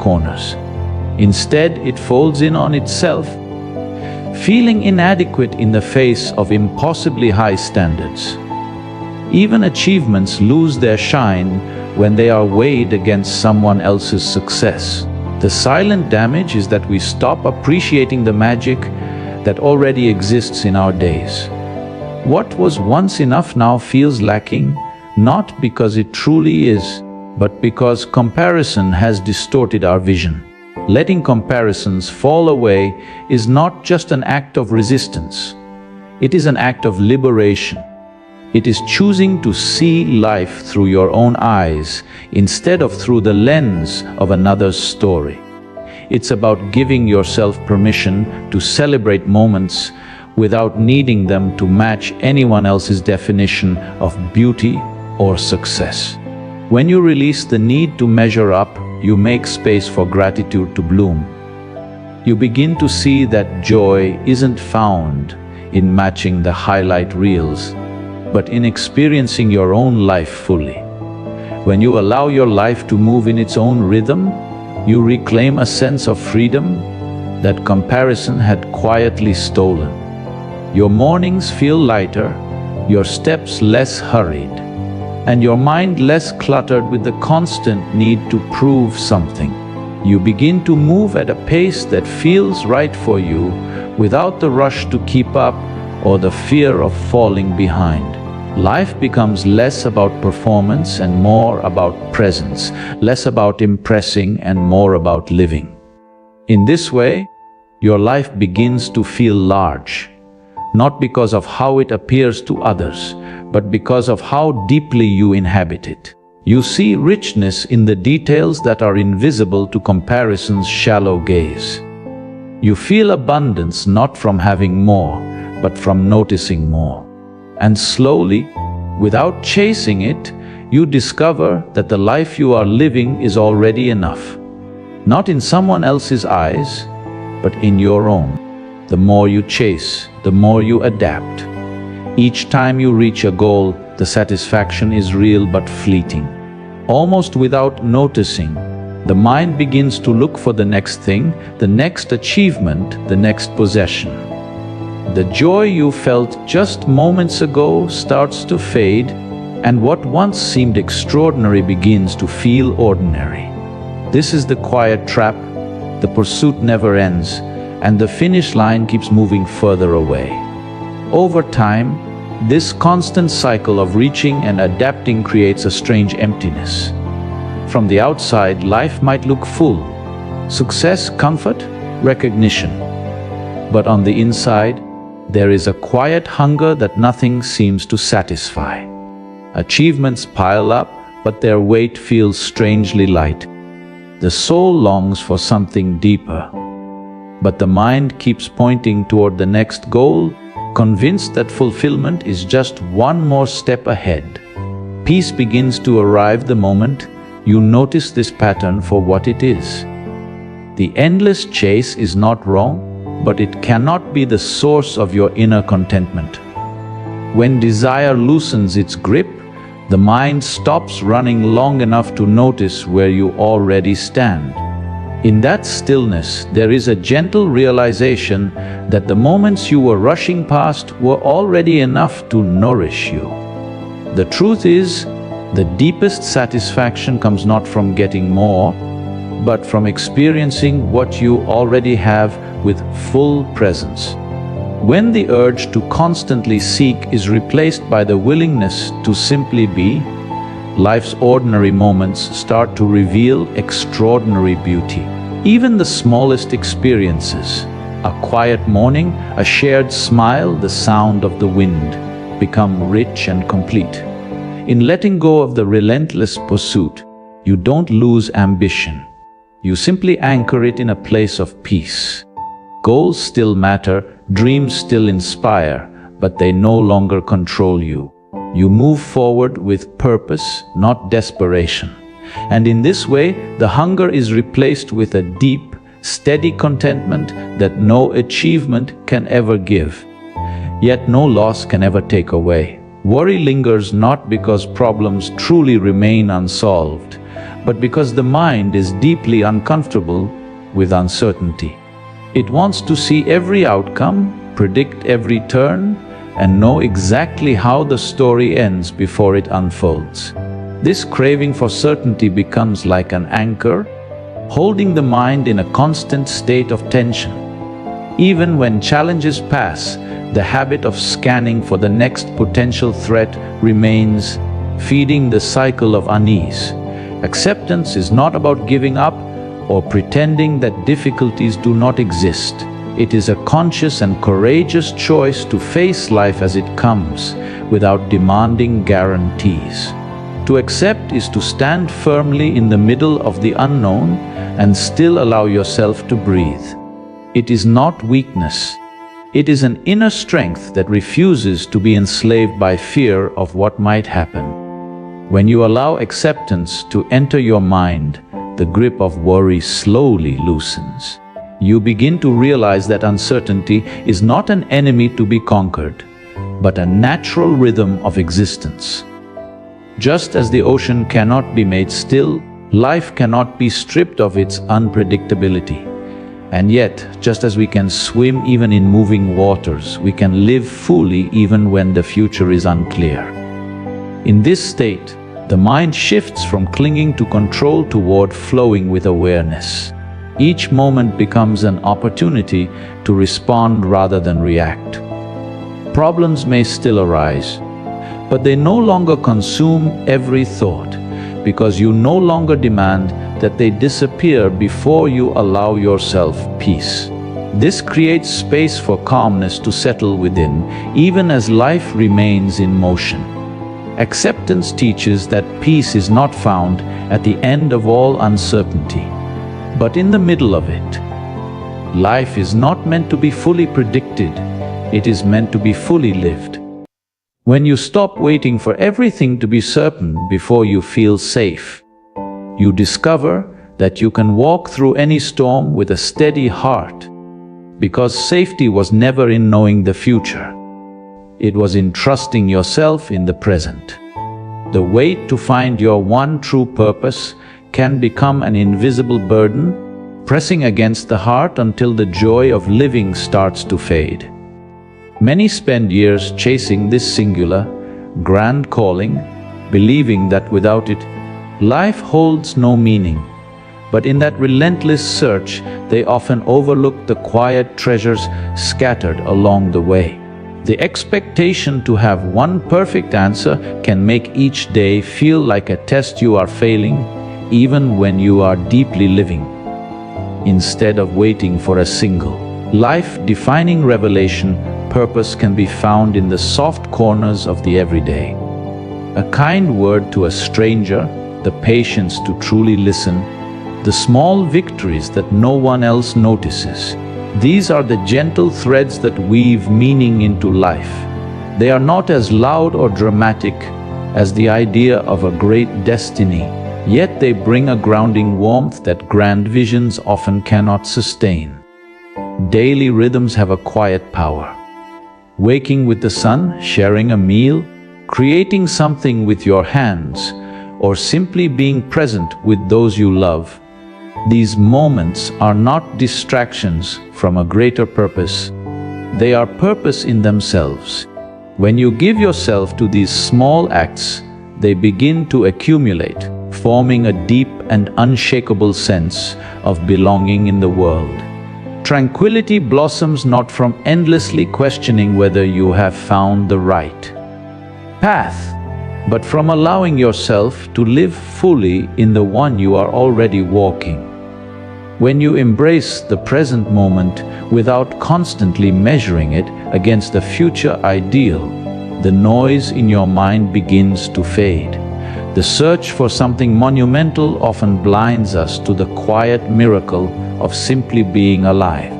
corners. Instead, it folds in on itself, feeling inadequate in the face of impossibly high standards. Even achievements lose their shine when they are weighed against someone else's success. The silent damage is that we stop appreciating the magic that already exists in our days. What was once enough now feels lacking, not because it truly is, but because comparison has distorted our vision. Letting comparisons fall away is not just an act of resistance. It is an act of liberation. It is choosing to see life through your own eyes instead of through the lens of another's story. It's about giving yourself permission to celebrate moments without needing them to match anyone else's definition of beauty or success. When you release the need to measure up, you make space for gratitude to bloom. You begin to see that joy isn't found in matching the highlight reels, but in experiencing your own life fully. When you allow your life to move in its own rhythm, you reclaim a sense of freedom that comparison had quietly stolen. Your mornings feel lighter, your steps less hurried, and your mind less cluttered with the constant need to prove something. You begin to move at a pace that feels right for you without the rush to keep up or the fear of falling behind. Life becomes less about performance and more about presence, less about impressing and more about living. In this way, your life begins to feel large, not because of how it appears to others, but because of how deeply you inhabit it. You see richness in the details that are invisible to comparison's shallow gaze. You feel abundance not from having more, but from noticing more. And slowly, without chasing it, you discover that the life you are living is already enough. Not in someone else's eyes, but in your own. The more you chase, the more you adapt. Each time you reach a goal, the satisfaction is real but fleeting. Almost without noticing, the mind begins to look for the next thing, the next achievement, the next possession. The joy you felt just moments ago starts to fade, and what once seemed extraordinary begins to feel ordinary. This is the quiet trap. The pursuit never ends, and the finish line keeps moving further away. Over time, this constant cycle of reaching and adapting creates a strange emptiness. From the outside, life might look full. Success, comfort, recognition. But on the inside, there is a quiet hunger that nothing seems to satisfy. Achievements pile up, but their weight feels strangely light. The soul longs for something deeper. But the mind keeps pointing toward the next goal, convinced that fulfillment is just one more step ahead. Peace begins to arrive the moment you notice this pattern for what it is. The endless chase is not wrong, but it cannot be the source of your inner contentment. When desire loosens its grip, the mind stops running long enough to notice where you already stand. In that stillness, there is a gentle realization that the moments you were rushing past were already enough to nourish you. The truth is, the deepest satisfaction comes not from getting more, but from experiencing what you already have with full presence. When the urge to constantly seek is replaced by the willingness to simply be, life's ordinary moments start to reveal extraordinary beauty. Even the smallest experiences, a quiet morning, a shared smile, the sound of the wind, become rich and complete. In letting go of the relentless pursuit, you don't lose ambition. You simply anchor it in a place of peace. Goals still matter, dreams still inspire, but they no longer control you. You move forward with purpose, not desperation. And in this way, the hunger is replaced with a deep, steady contentment that no achievement can ever give. Yet no loss can ever take away. Worry lingers not because problems truly remain unsolved, but because the mind is deeply uncomfortable with uncertainty. It wants to see every outcome, predict every turn, and know exactly how the story ends before it unfolds. This craving for certainty becomes like an anchor, holding the mind in a constant state of tension. Even when challenges pass, the habit of scanning for the next potential threat remains, feeding the cycle of unease. Acceptance is not about giving up or pretending that difficulties do not exist. It is a conscious and courageous choice to face life as it comes, without demanding guarantees. To accept is to stand firmly in the middle of the unknown and still allow yourself to breathe. It is not weakness. It is an inner strength that refuses to be enslaved by fear of what might happen. When you allow acceptance to enter your mind, the grip of worry slowly loosens. You begin to realize that uncertainty is not an enemy to be conquered, but a natural rhythm of existence. Just as the ocean cannot be made still, life cannot be stripped of its unpredictability. And yet, just as we can swim even in moving waters, we can live fully even when the future is unclear. In this state, the mind shifts from clinging to control toward flowing with awareness. Each moment becomes an opportunity to respond rather than react. Problems may still arise, but they no longer consume every thought, because you no longer demand that they disappear before you allow yourself peace. This creates space for calmness to settle within, even as life remains in motion. Acceptance teaches that peace is not found at the end of all uncertainty, but in the middle of it. Life is not meant to be fully predicted, it is meant to be fully lived. When you stop waiting for everything to be certain before you feel safe, you discover that you can walk through any storm with a steady heart, because safety was never in knowing the future. It was in trusting yourself in the present. The wait to find your one true purpose can become an invisible burden, pressing against the heart until the joy of living starts to fade. Many spend years chasing this singular, grand calling, believing that without it, life holds no meaning. But in that relentless search, they often overlook the quiet treasures scattered along the way. The expectation to have one perfect answer can make each day feel like a test you are failing, even when you are deeply living. Instead of waiting for a single, life-defining revelation, purpose can be found in the soft corners of the everyday. A kind word to a stranger, the patience to truly listen, the small victories that no one else notices. These are the gentle threads that weave meaning into life. They are not as loud or dramatic as the idea of a great destiny, yet they bring a grounding warmth that grand visions often cannot sustain. Daily rhythms have a quiet power. Waking with the sun, sharing a meal, creating something with your hands, or simply being present with those you love. These moments are not distractions from a greater purpose. They are purpose in themselves. When you give yourself to these small acts, they begin to accumulate, forming a deep and unshakable sense of belonging in the world. Tranquility blossoms not from endlessly questioning whether you have found the right path, but from allowing yourself to live fully in the one you are already walking. When you embrace the present moment without constantly measuring it against a future ideal, the noise in your mind begins to fade. The search for something monumental often blinds us to the quiet miracle of simply being alive.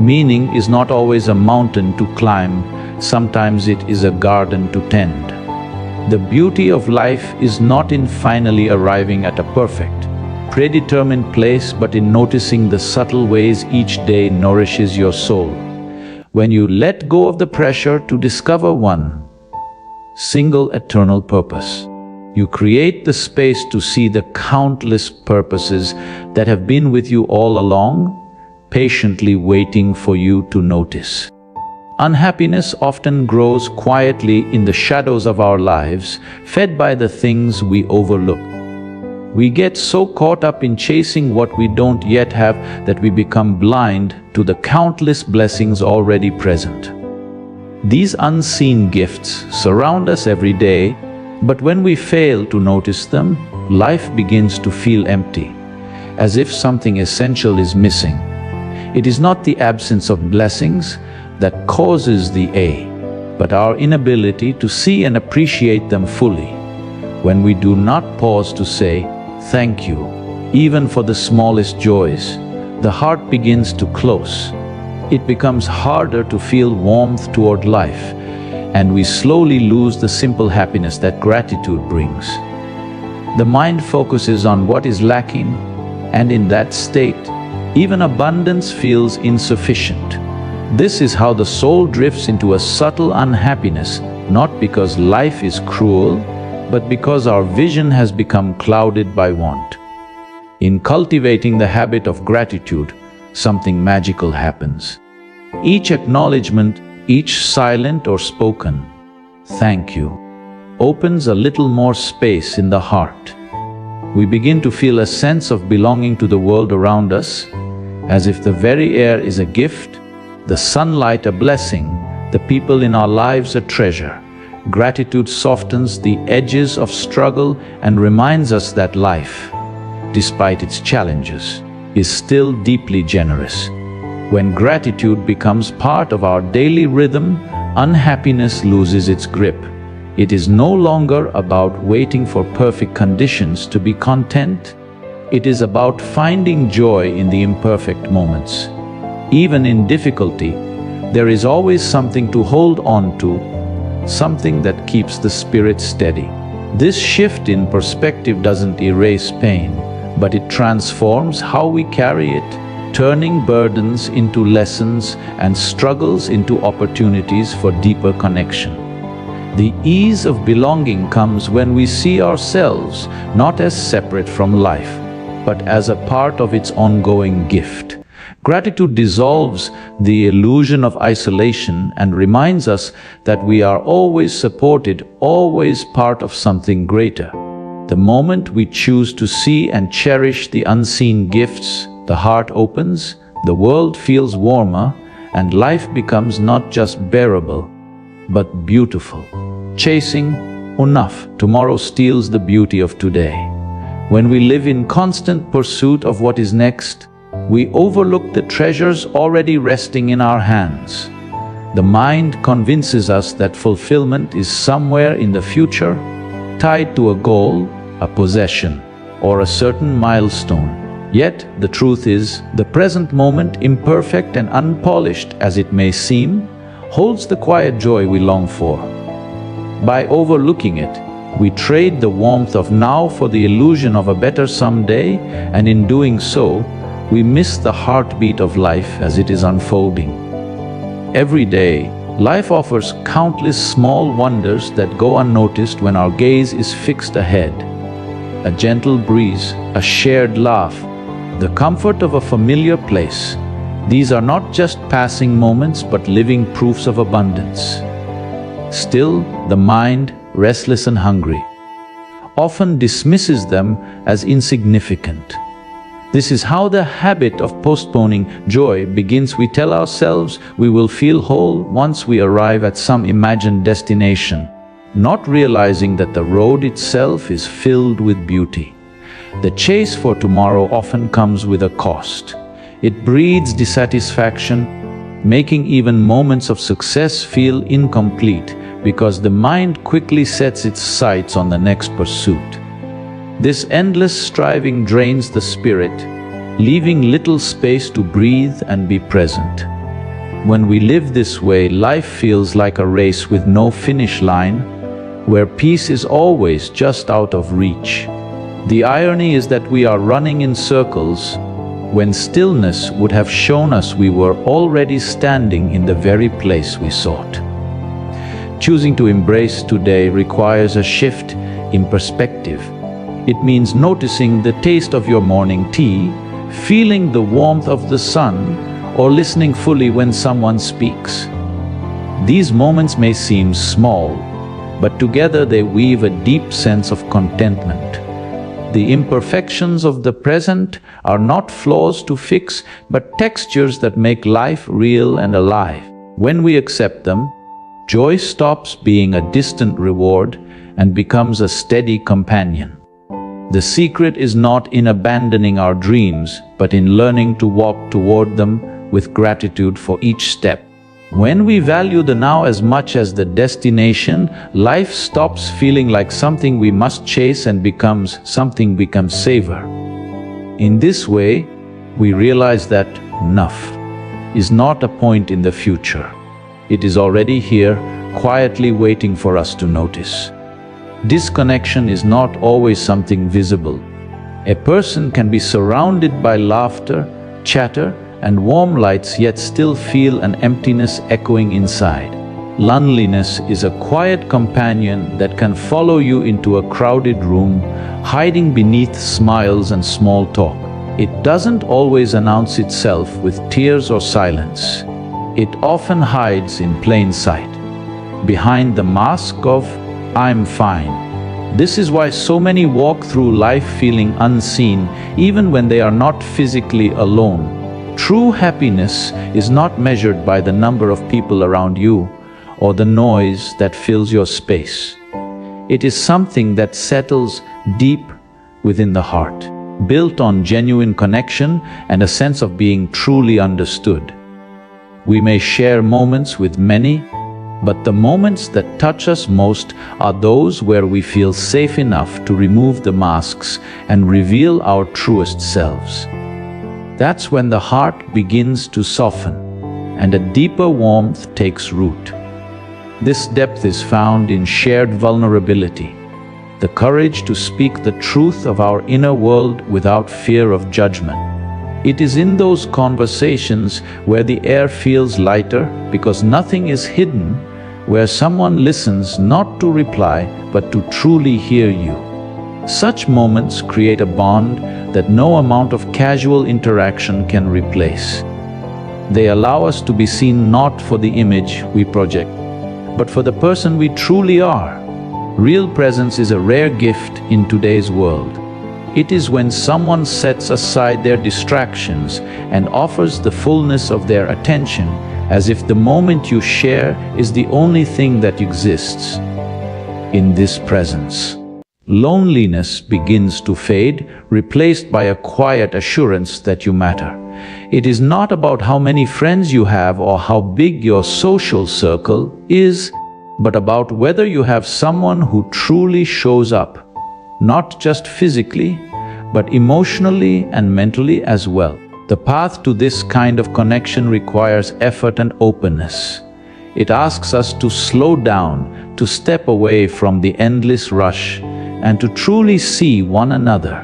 Meaning is not always a mountain to climb, sometimes it is a garden to tend. The beauty of life is not in finally arriving at a perfect, predetermined place, but in noticing the subtle ways each day nourishes your soul. When you let go of the pressure to discover one single eternal purpose, You create the space to see the countless purposes that have been with you all along, patiently waiting for you to notice. Unhappiness often grows quietly in the shadows of our lives, fed by the things we overlook. We get so caught up in chasing what we don't yet have that we become blind to the countless blessings already present. These unseen gifts surround us every day, but when we fail to notice them, life begins to feel empty, as if something essential is missing. It is not the absence of blessings that causes the ache, but our inability to see and appreciate them fully. When we do not pause to say, "Thank you," even for the smallest joys, the heart begins to close. It becomes harder to feel warmth toward life, and we slowly lose the simple happiness that gratitude brings. The mind focuses on what is lacking, and in that state, even abundance feels insufficient. This is how the soul drifts into a subtle unhappiness, not because life is cruel, but because our vision has become clouded by want. In cultivating the habit of gratitude, something magical happens. Each acknowledgement, each silent or spoken "thank you" opens a little more space in the heart. We begin to feel a sense of belonging to the world around us, as if the very air is a gift, the sunlight a blessing, the people in our lives a treasure. Gratitude softens the edges of struggle and reminds us that life, despite its challenges, is still deeply generous. When gratitude becomes part of our daily rhythm, unhappiness loses its grip. It is no longer about waiting for perfect conditions to be content. It is about finding joy in the imperfect moments. Even in difficulty, there is always something to hold on to, something that keeps the spirit steady. This shift in perspective doesn't erase pain, but it transforms how we carry it, turning burdens into lessons and struggles into opportunities for deeper connection. The ease of belonging comes when we see ourselves not as separate from life, but as a part of its ongoing gift. Gratitude dissolves the illusion of isolation and reminds us that we are always supported, always part of something greater. The moment we choose to see and cherish the unseen gifts, the heart opens, the world feels warmer, and life becomes not just bearable, but beautiful. Chasing enough tomorrow steals the beauty of today. When we live in constant pursuit of what is next, we overlook the treasures already resting in our hands. The mind convinces us that fulfillment is somewhere in the future, tied to a goal, a possession, or a certain milestone. Yet, the truth is, the present moment, imperfect and unpolished as it may seem, holds the quiet joy we long for. By overlooking it, we trade the warmth of now for the illusion of a better someday, and in doing so, we miss the heartbeat of life as it is unfolding. Every day, life offers countless small wonders that go unnoticed when our gaze is fixed ahead. A gentle breeze, a shared laugh, the comfort of a familiar place. These are not just passing moments but living proofs of abundance. Still, the mind, restless and hungry, often dismisses them as insignificant. This is how the habit of postponing joy begins. We tell ourselves we will feel whole once we arrive at some imagined destination, not realizing that the road itself is filled with beauty. The chase for tomorrow often comes with a cost. It breeds dissatisfaction, making even moments of success feel incomplete because the mind quickly sets its sights on the next pursuit. This endless striving drains the spirit, leaving little space to breathe and be present. When we live this way, life feels like a race with no finish line, where peace is always just out of reach. The irony is that we are running in circles when stillness would have shown us we were already standing in the very place we sought. Choosing to embrace today requires a shift in perspective. It means noticing the taste of your morning tea, feeling the warmth of the sun, or listening fully when someone speaks. These moments may seem small, but together they weave a deep sense of contentment. The imperfections of the present are not flaws to fix, but textures that make life real and alive. When we accept them, joy stops being a distant reward and becomes a steady companion. The secret is not in abandoning our dreams, but in learning to walk toward them with gratitude for each step. When we value the now as much as the destination, life stops feeling like something we must chase and becomes something we can savor. In this way, we realize that enough is not a point in the future. It is already here, quietly waiting for us to notice. Disconnection is not always something visible. A person can be surrounded by laughter, chatter, and warm lights, yet still feel an emptiness echoing inside. Loneliness is a quiet companion that can follow you into a crowded room, hiding beneath smiles and small talk. It doesn't always announce itself with tears or silence. It often hides in plain sight, behind the mask of "I'm fine." This is why so many walk through life feeling unseen, even when they are not physically alone. True happiness is not measured by the number of people around you or the noise that fills your space. It is something that settles deep within the heart, built on genuine connection and a sense of being truly understood. We may share moments with many, but the moments that touch us most are those where we feel safe enough to remove the masks and reveal our truest selves. That's when the heart begins to soften and a deeper warmth takes root. This depth is found in shared vulnerability, the courage to speak the truth of our inner world without fear of judgment. It is in those conversations where the air feels lighter because nothing is hidden, where someone listens not to reply but to truly hear you. Such moments create a bond that no amount of casual interaction can replace. They allow us to be seen not for the image we project, but for the person we truly are. Real presence is a rare gift in today's world. It is when someone sets aside their distractions and offers the fullness of their attention, as if the moment you share is the only thing that exists. In this presence, loneliness begins to fade, replaced by a quiet assurance that you matter. It is not about how many friends you have or how big your social circle is, but about whether you have someone who truly shows up, not just physically, but emotionally and mentally as well. The path to this kind of connection requires effort and openness. It asks us to slow down, to step away from the endless rush, and to truly see one another.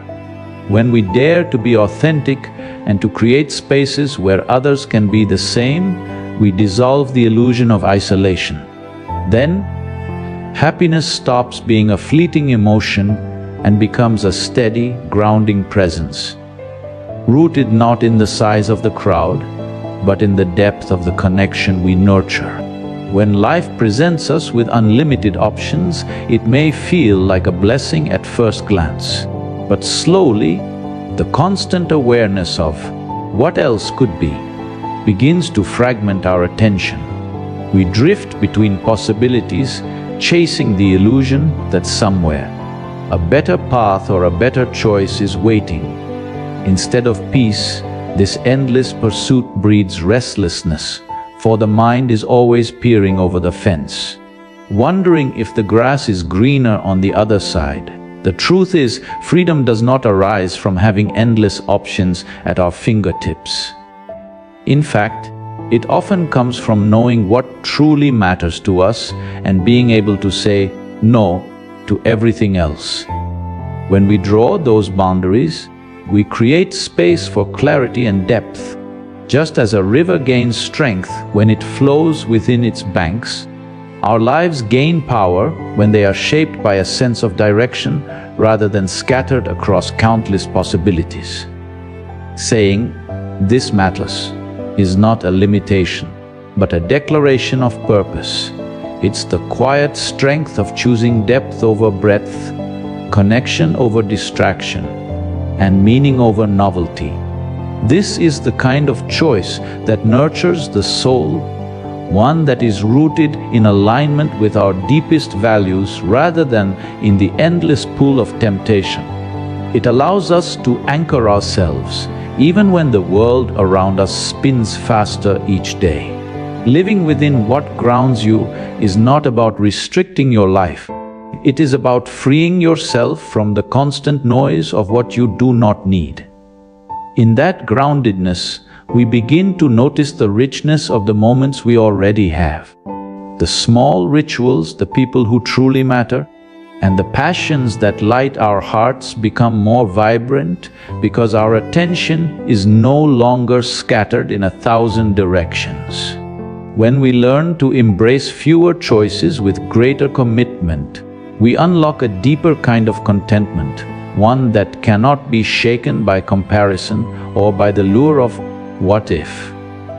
When we dare to be authentic and to create spaces where others can be the same, we dissolve the illusion of isolation. Then, happiness stops being a fleeting emotion and becomes a steady, grounding presence, rooted not in the size of the crowd, but in the depth of the connection we nurture. When life presents us with unlimited options, it may feel like a blessing at first glance. But slowly, the constant awareness of what else could be begins to fragment our attention. We drift between possibilities, chasing the illusion that somewhere a better path or a better choice is waiting. Instead of peace, this endless pursuit breeds restlessness, for the mind is always peering over the fence, wondering if the grass is greener on the other side. The truth is, freedom does not arise from having endless options at our fingertips. In fact, it often comes from knowing what truly matters to us and being able to say no to everything else. When we draw those boundaries, we create space for clarity and depth. Just as a river gains strength when it flows within its banks, Our lives gain power when they are shaped by a sense of direction rather than scattered across countless possibilities. Saying, "This matters," is not a limitation, but a declaration of purpose. It's the quiet strength of choosing depth over breadth, connection over distraction, and meaning over novelty. This is the kind of choice that nurtures the soul, one that is rooted in alignment with our deepest values rather than in the endless pool of temptation. It allows us to anchor ourselves, even when the world around us spins faster each day. Living within what grounds you is not about restricting your life. It is about freeing yourself from the constant noise of what you do not need. In that groundedness, we begin to notice the richness of the moments we already have. The small rituals, the people who truly matter, and the passions that light our hearts become more vibrant because our attention is no longer scattered in 1,000 directions. When we learn to embrace fewer choices with greater commitment, we unlock a deeper kind of contentment, one that cannot be shaken by comparison or by the lure of what if.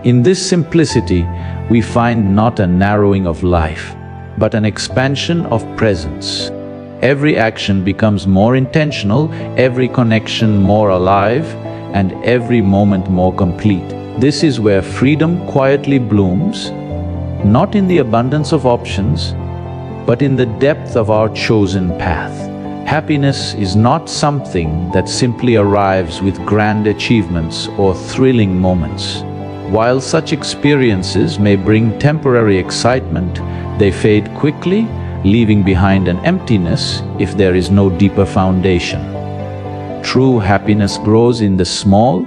In this simplicity, we find not a narrowing of life, but an expansion of presence. Every action becomes more intentional, every connection more alive, and every moment more complete. This is where freedom quietly blooms, not in the abundance of options, but in the depth of our chosen path. Happiness is not something that simply arrives with grand achievements or thrilling moments. While such experiences may bring temporary excitement, they fade quickly, leaving behind an emptiness if there is no deeper foundation. True happiness grows in the small,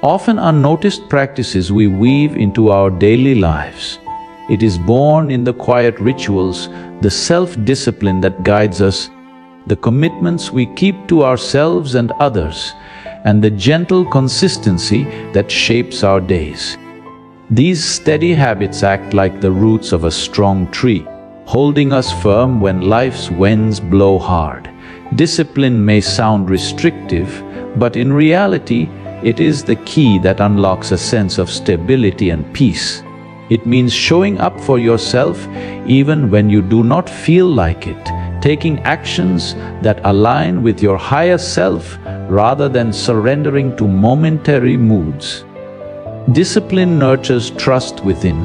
often unnoticed practices we weave into our daily lives. It is born in the quiet rituals, the self-discipline that guides us, the commitments we keep to ourselves and others, and the gentle consistency that shapes our days. These steady habits act like the roots of a strong tree, holding us firm when life's winds blow hard. Discipline may sound restrictive, but in reality, it is the key that unlocks a sense of stability and peace. It means showing up for yourself even when you do not feel like it, taking actions that align with your higher self rather than surrendering to momentary moods. Discipline nurtures trust within.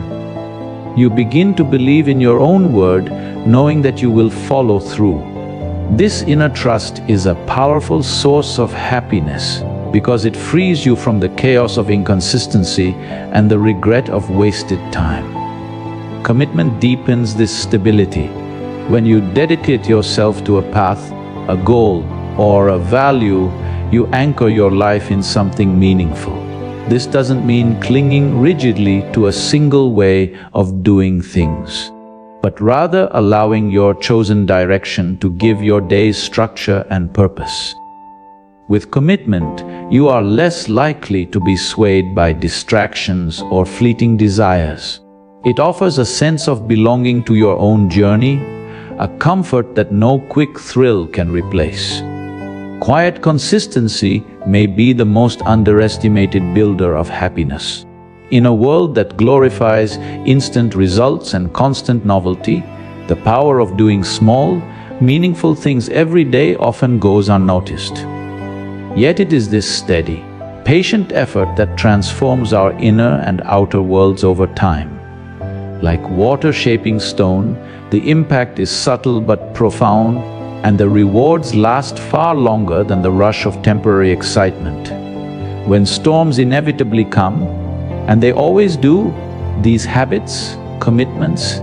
You begin to believe in your own word, knowing that you will follow through. This inner trust is a powerful source of happiness because it frees you from the chaos of inconsistency and the regret of wasted time. Commitment deepens this stability. When you dedicate yourself to a path, a goal, or a value, you anchor your life in something meaningful. This doesn't mean clinging rigidly to a single way of doing things, but rather allowing your chosen direction to give your days structure and purpose. With commitment, you are less likely to be swayed by distractions or fleeting desires. It offers a sense of belonging to your own journey, a comfort that no quick thrill can replace. Quiet consistency may be the most underestimated builder of happiness. In a world that glorifies instant results and constant novelty, the power of doing small, meaningful things every day often goes unnoticed. Yet it is this steady, patient effort that transforms our inner and outer worlds over time. Like water shaping stone, the impact is subtle but profound, and the rewards last far longer than the rush of temporary excitement. When storms inevitably come, and they always do, these habits, commitments,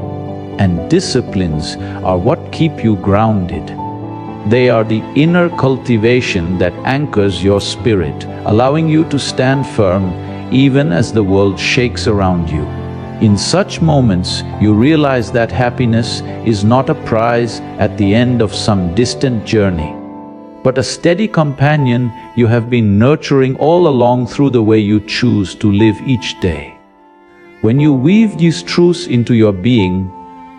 and disciplines are what keep you grounded. They are the inner cultivation that anchors your spirit, allowing you to stand firm even as the world shakes around you. In such moments, you realize that happiness is not a prize at the end of some distant journey, but a steady companion you have been nurturing all along through the way you choose to live each day. When you weave these truths into your being,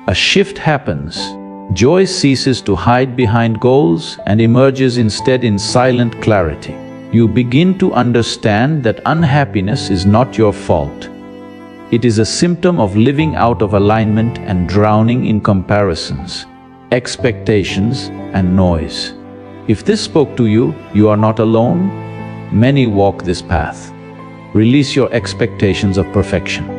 A shift happens. Joy ceases to hide behind goals and emerges instead in silent clarity. You begin to understand that unhappiness is not your fault. It is a symptom of living out of alignment and drowning in comparisons, expectations, and noise. If this spoke to you, you are not alone. Many walk this path. Release your expectations of perfection.